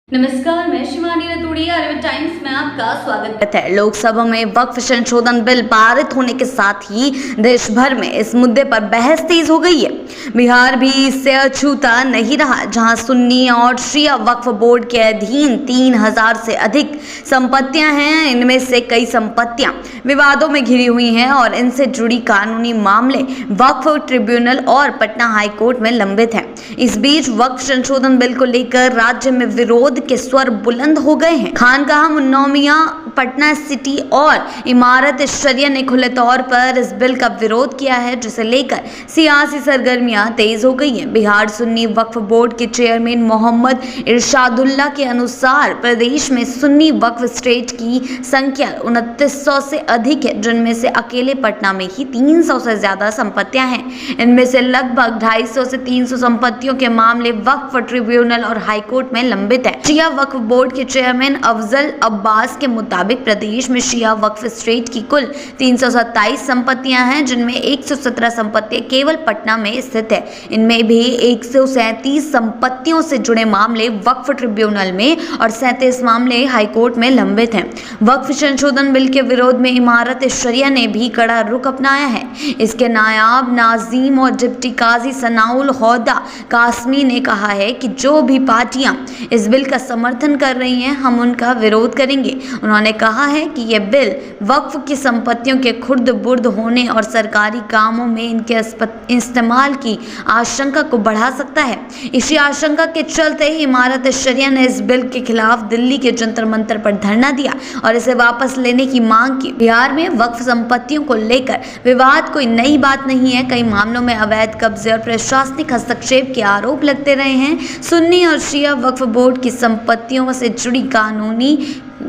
नमस्कार, मैं शिवानी रतूड़ी, आर्यभट्ट टाइम्स में आपका स्वागत है। लोकसभा में वक्फ संशोधन बिल पारित होने के साथ ही देश भर में इस मुद्दे पर बहस तेज हो गई है। बिहार भी इससे अछूता नहीं रहा, जहां सुन्नी और शिया वक्फ बोर्ड के अधीन 3000 से अधिक संपत्तियां हैं। इनमें से कई संपत्तियां विवादों में घिरी हुई हैं और इनसे जुड़ी कानूनी मामले वक्फ ट्रिब्यूनल और पटना हाईकोर्ट में लंबित हैं। इस बीच वक्फ संशोधन बिल को लेकर राज्य में विरोध के स्वर बुलंद हो गए हैं। खानकाह मुन्नौमिया, पटना सिटी और इमारत शरिया ने खुले तौर पर इस बिल का विरोध किया है, जिसे लेकर सियासी सरगर्मियां तेज हो गई हैं। बिहार सुन्नी वक्फ बोर्ड के चेयरमैन मोहम्मद इरशादुल्ला के अनुसार प्रदेश में सुन्नी वक्फ स्टेट की संख्या 2900 से अधिक है, जिनमें से अकेले पटना में ही 300 से ज्यादा संपत्तियां हैं। इनमें से लगभग 250 से 300 संपत्तियों के मामले वक्फ ट्रिब्यूनल और हाईकोर्ट में लंबित है। शिया वक्फ बोर्ड के चेयरमैन अफजल अब्बास के मुताबिक प्रदेश में शिया वक्फ स्टेट की कुल 327 संपत्तियां हैं, जिनमें 117 संपत्तियां केवल पटना में स्थित है। इनमें भी 137 संपत्तियों से जुड़े मामले वक्फ ट्रिब्यूनल में और 37 मामले हाईकोर्ट में लंबित हैं। वक्फ संशोधन बिल के विरोध में इमारत शरिया ने भी कड़ा रुख अपनाया है। इसके नायाब नाजीम और डिप्टी काजी सनाउल हौदा कासमी ने कहा है कि जो भी पार्टियां इस बिल का समर्थन कर रही हैं, हम उनका विरोध करेंगे। उन्होंने कहा है कि यह बिल वक्फ की संपत्तियों के खुर्द बुर्द होने और सरकारी कामों में इनके इस्तेमाल की आशंका को बढ़ा सकता है। इसी आशंका के चलते इमारत शरिया ने इस बिल के खिलाफ दिल्ली के जंतर मंतर पर धरना दिया और इसे वापस लेने की मांग की। बिहार में वक्फ संपत्तियों को लेकर विवाद कोई नई बात नहीं है। कई मामलों में अवैध कब्जे और प्रशासनिक हस्तक्षेप के आरोप लगते रहे हैं। सुन्नी और शिया वक्फ बोर्ड की संपत्तियों से जुड़ी कानूनी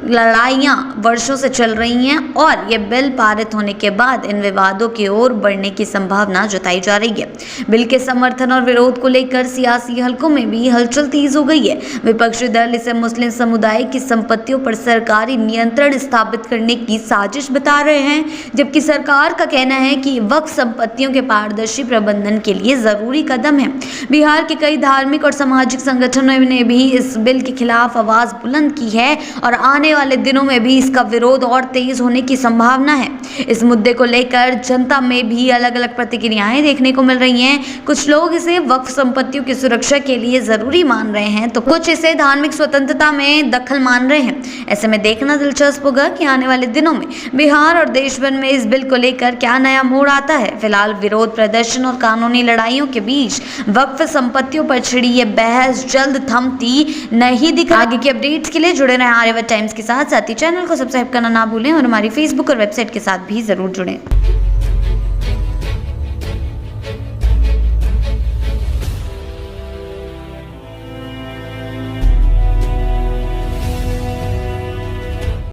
लड़ाइयां वर्षों से चल रही हैं और ये बिल पारित होने के बाद इन विवादों की ओर बढ़ने की संभावना जताई जा रही है। बिल के समर्थन और विरोध को लेकर सियासी हलकों में भी हलचल तेज हो गई है। विपक्षी दल इसे मुस्लिम समुदाय की संपत्तियों पर सरकारी नियंत्रण स्थापित करने की साजिश बता रहे हैं, जबकि सरकार का कहना है कि वक्फ संपत्तियों के पारदर्शी प्रबंधन के लिए जरूरी कदम है। बिहार के कई धार्मिक और सामाजिक संगठनों ने भी इस बिल के खिलाफ आवाज बुलंद की है और आने वाले दिनों में भी इसका विरोध और तेज होने की संभावना है। इस मुद्दे को लेकर जनता में भी अलग अलग प्रतिक्रियाएं देखने को मिल रही हैं। कुछ लोग इसे वक्फ संपत्तियों की सुरक्षा के लिए जरूरी मान रहे हैं, तो कुछ इसे धार्मिक स्वतंत्रता में दखल मान रहे हैं। ऐसे में देखना दिलचस्प होगा कि आने वाले दिनों में बिहार और देश भर में इस बिल को लेकर क्या नया मोड़ आता है। फिलहाल विरोध प्रदर्शन और कानूनी लड़ाइयों के बीच वक्फ संपत्तियों पर छिड़ी ये बहस जल्द थमती नहीं दिख। आगे की अपडेट्स के लिए जुड़े रहें आर्यभट्ट टाइम्स के साथ ही चैनल को सब्सक्राइब करना ना भूलें और हमारी फेसबुक और वेबसाइट के साथ भी जरूर जुड़ें।